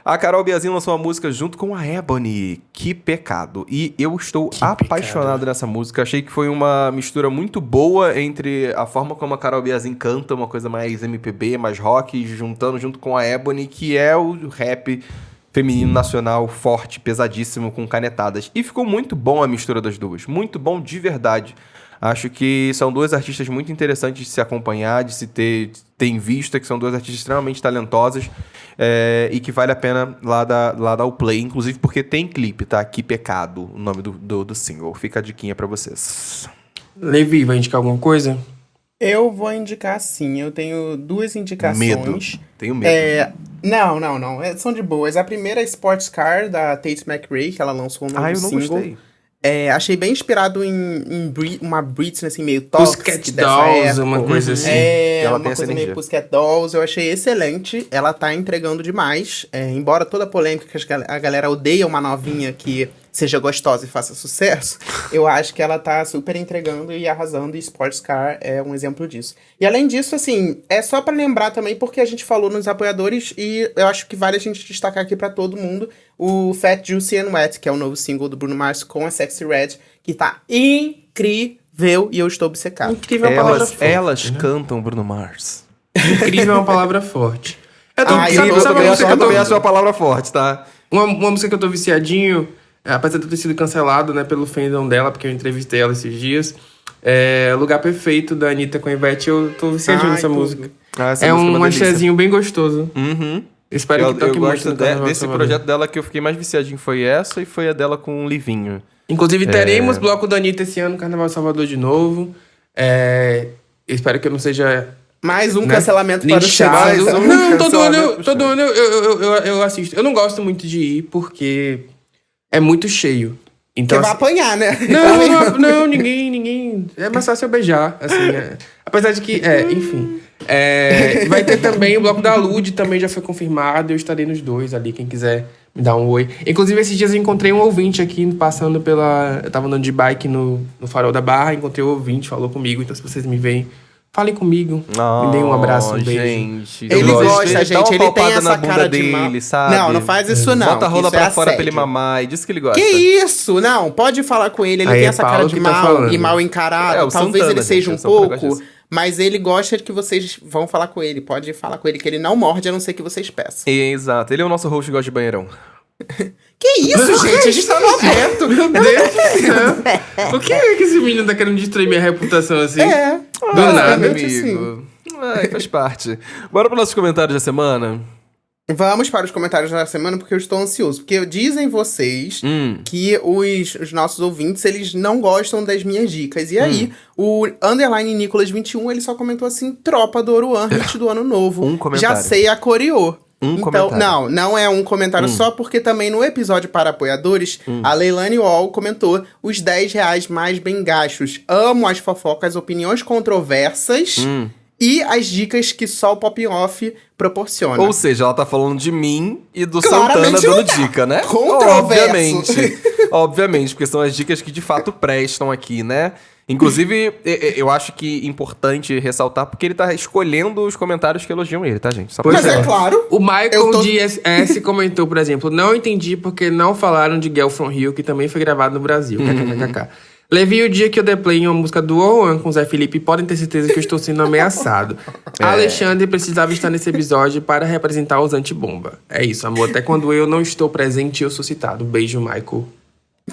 A Carol Biazin lançou uma música junto com a Ebony, Que Pecado. E eu estou apaixonado nessa música. Achei que foi uma mistura muito boa entre a forma como a Carol Biazin canta, uma coisa mais MPB, mais rock, juntando junto com a Ebony, que é o rap feminino nacional forte, pesadíssimo, com canetadas. E ficou muito bom a mistura das duas. Muito bom de verdade. Acho que são 2 artistas muito interessantes de se acompanhar, de se ter em vista, que são 2 artistas extremamente talentosas e que vale a pena lá dar o play, inclusive porque tem clipe, tá? Que Pecado, o nome do single. Fica a diquinha pra vocês. Levi, vai indicar alguma coisa? Eu vou indicar sim, eu tenho duas indicações. Medo. Tenho medo. Não. São de boas. A primeira é Sports Car, da Tate McRae, que ela lançou um novo Eu não single. gostei. Achei bem inspirado em uma Britney, assim, meio toxic Pussycat dessa Dolls, época. uma coisa assim. Ela Uma tem essa coisa meio energia. Pussycat Dolls, eu achei excelente. Ela tá entregando demais. Embora toda a polêmica que a galera odeia uma novinha que seja gostosa e faça sucesso, eu acho que ela tá super entregando e arrasando, e Sports Car é um exemplo disso. E além disso, assim, é só pra lembrar também, porque a gente falou nos apoiadores, e eu acho que vale a gente destacar aqui pra todo mundo, o Fat, Juicy and Wet, que é o novo single do Bruno Mars com a Sexy Red, que tá incrível e eu estou obcecado. Incrível é uma palavra forte. Elas cantam Bruno Mars. Incrível é uma palavra forte. Eu tô, Ai, sabe, eu sabe uma música que eu também tô, acho uma palavra forte, tá? uma música que eu tô viciadinho, apesar de eu ter sido cancelado, né, pelo fandom dela, porque eu entrevistei ela esses dias. Lugar Perfeito, da Anitta com a Ivete, eu tô viciadinho nessa tudo. música. Essa É música uma um delícia. axézinho bem gostoso. Uhum. Espero que toque eu muito gosto no Carnaval de desse Salvador. projeto dela que eu fiquei mais viciadinho foi essa e foi a dela com o Livinho. Inclusive, teremos bloco da Anitta esse ano, Carnaval de Salvador de novo. Espero que eu não seja... Mais um né, cancelamento para o linchado. Chester. Não, todo cancelamento ano eu assisto. Eu não gosto muito de ir porque é muito cheio. Então, Porque vai apanhar, né? não, ninguém. É mais fácil eu beijar, assim. Apesar de que, enfim. Vai ter também o Bloco da Lud, também já foi confirmado. Eu estarei nos dois ali, quem quiser me dar um oi. Inclusive, esses dias eu encontrei um ouvinte aqui, passando pela... Eu tava andando de bike no Farol da Barra, encontrei um ouvinte, falou comigo. Então, se vocês me veem, falem comigo. Me deem um abraço, um beijo. Gente, Ele gosta, gente. Dá uma Ele tem palpada essa na bunda cara de dele, mal. sabe? Não faz isso não. Bota a rola Isso pra é fora pra assédio. ele mamar e diz que ele gosta. Que isso? Não, pode falar com ele. Ele Aí tem é essa cara Paulo de que tá mal falando. e mal encarado. O Talvez Santana, ele seja gente, um eu só gosto pouco, disso. mas ele gosta de que vocês vão falar com ele. Pode falar com ele que ele não morde, a não ser que vocês peçam. Exato. Ele é o nosso host que gosta de banheirão. Que isso, gente? A gente tá no aberto. Meu Deus do céu. Por que é que esse menino tá querendo destruir minha reputação assim? Do nada. meu basicamente amigo. Faz parte. Bora para nossos comentários da semana? Vamos para os comentários da semana, porque eu estou ansioso. Porque dizem vocês que os nossos ouvintes, eles não gostam das minhas dicas. E aí, o Underline Nicolas 21, ele só comentou assim, Tropa do Oruan, hit do ano novo. Um comentário. Já sei a coreô. Então, comentário. não é um comentário só, porque também no episódio para apoiadores, a Leilani Wall comentou os 10 reais mais bem gastos. Amo as fofocas, opiniões controversas e as dicas que só o Pop Off proporciona. Ou seja, ela tá falando de mim e do Claramente Santana não dando tá. dica, né? Controverso. Obviamente, porque são as dicas que de fato prestam aqui, né? Inclusive, eu acho que é importante ressaltar, porque ele tá escolhendo os comentários que elogiam ele, tá, gente? Só pra Mas deixar é claro. claro. O Michael Eu tô- DSS comentou, por exemplo, não entendi porque não falaram de Girl From Rio, que também foi gravado no Brasil. KKKK. Levei o dia que eu dei play em uma música do Oruan com o Zé Felipe, podem ter certeza que eu estou sendo ameaçado. Alexandre precisava estar nesse episódio para representar os antibomba. É isso, amor. Até quando eu não estou presente, eu sou citado. Beijo, Michael.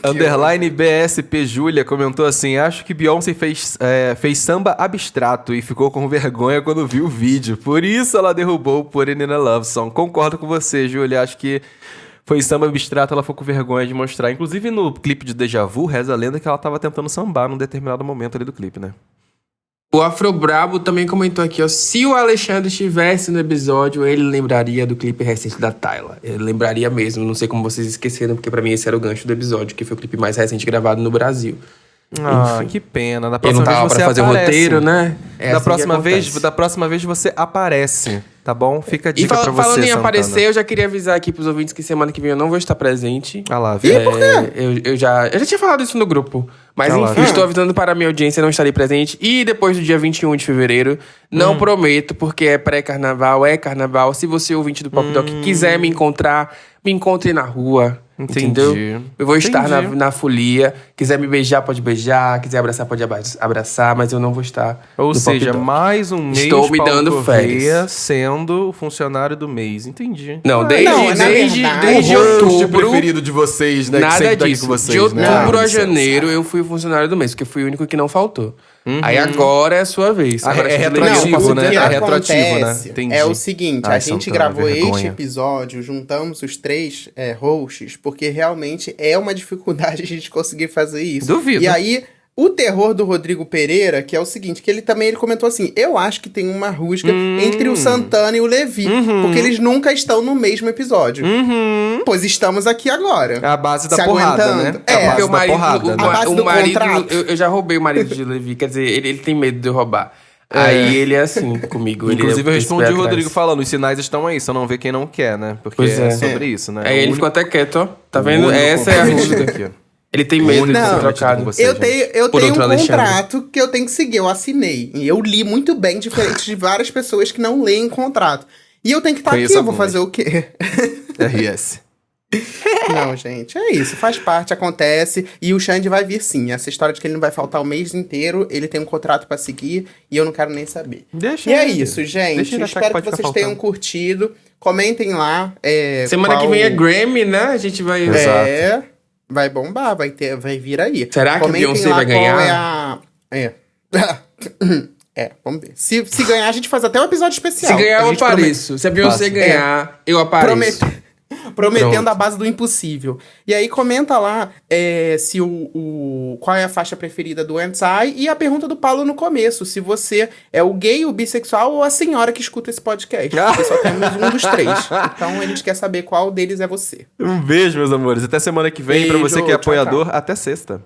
Underline BSP Júlia comentou assim: acho que Beyoncé fez samba abstrato e ficou com vergonha quando viu o vídeo. Por isso ela derrubou o Put It in a Love Song. Concordo com você, Júlia. Acho que foi samba abstrato, ela ficou com vergonha de mostrar. Inclusive no clipe de Deja Vu, reza a lenda que ela tava tentando sambar num determinado momento ali do clipe, né? O Afro Brabo também comentou aqui, ó. Se o Alexandre estivesse no episódio, ele lembraria do clipe recente da Tyla. Ele lembraria mesmo. Não sei como vocês esqueceram, porque pra mim esse era o gancho do episódio, que foi o clipe mais recente gravado no Brasil. Ah, que pena. Da Eu próxima não tava vez você pra fazer aparece. o roteiro, né? É Da assim próxima que vez, acontece. da próxima vez você aparece, tá bom? Fica a E dica pra você, falando em Santana. aparecer, eu já queria avisar aqui pros ouvintes que semana que vem eu não vou estar presente. Ah lá, viu? Eu já tinha falado isso no grupo. Mas Ah lá, enfim, viu? estou avisando para a minha audiência, não estarei presente. E depois do dia 21 de fevereiro, não prometo, porque é pré-carnaval, é carnaval. Se você, ouvinte do Pop Doc, quiser me encontrar, me encontre na rua. Entendi. Entendeu? Eu vou estar Entendi. na folia. Quiser me beijar, pode beijar. Quiser abraçar, pode abraçar, mas eu não vou estar. Ou no seja, Pop Doc. mais um mês Estou me Paulo dando Correia férias. sendo o funcionário do mês. Entendi. Não, na desde verdade, o host outubro. preferido de vocês, né? que Nada sempre tá aqui disso. com vocês, De outubro né? a janeiro, eu fui o funcionário do mês, porque fui o único que não faltou. Aí agora é a sua vez. Ah, Agora é acho que retroativo, legal. né? O que É retroativo, né? acontece Entendi. é o seguinte, Ai, a gente Santana, gravou vergonha. este episódio, juntamos os 3 hosts, porque realmente é uma dificuldade a gente conseguir fazer isso. Duvido. E aí, O terror do Rodrigo Pereira, que é o seguinte, que ele comentou assim, eu acho que tem uma rusga entre o Santana e o Levi, porque eles nunca estão no mesmo episódio. Pois estamos aqui agora. É a base da Se porrada, aguentando. né? É a base Porque o da marido, porrada, né? A base do contrato. eu já roubei o marido de Levi, quer dizer, ele tem medo de eu roubar. Aí ele é assim comigo. Inclusive, eu respondi o atrás. Rodrigo falando, os sinais estão aí, só não vê quem não quer, né? Porque Pois é é. sobre isso, né? Aí ele ficou até quieto, ó. Tá vendo? único Essa é a comprometido rusga. aqui, ó. Ele tem medo de Não. ser trocado. Você, Eu gente. tenho Por um outro Alexandre. contrato que eu tenho que seguir, eu assinei. E eu li muito bem, diferente de várias pessoas que não leem contrato. E eu tenho que estar aqui, Conheço eu vou algumas. fazer o quê? RS. Não, gente, é isso, faz parte, acontece. E o Xande vai vir sim. Essa história de que ele não vai faltar o mês inteiro, ele tem um contrato pra seguir e eu não quero nem saber. Deixa E é ele. isso, gente. Deixa ele achar que Espero que pode ficar vocês tenham faltando. curtido. Comentem lá. Semana que qual- vem é Grammy, né? A gente vai... Exato. Vai bombar, vai vir aí. Será que a Comentem Beyoncé lá vai qual ganhar? Vamos ver. Se ganhar, a gente faz até um episódio especial. Se ganhar, A eu gente apareço. Se a Beyoncé Fácil. ganhar, eu apareço. Prometendo Pronto. a base do impossível. E aí comenta lá se qual é a faixa preferida do Anti e a pergunta do Paulo no começo, se você é o gay, o bissexual ou a senhora que escuta esse podcast. Porque só temos um dos três. Então a gente quer saber qual deles é você. Um beijo, meus amores. Até semana que vem. Pra Beijo, você que é tchau, apoiador, até sexta.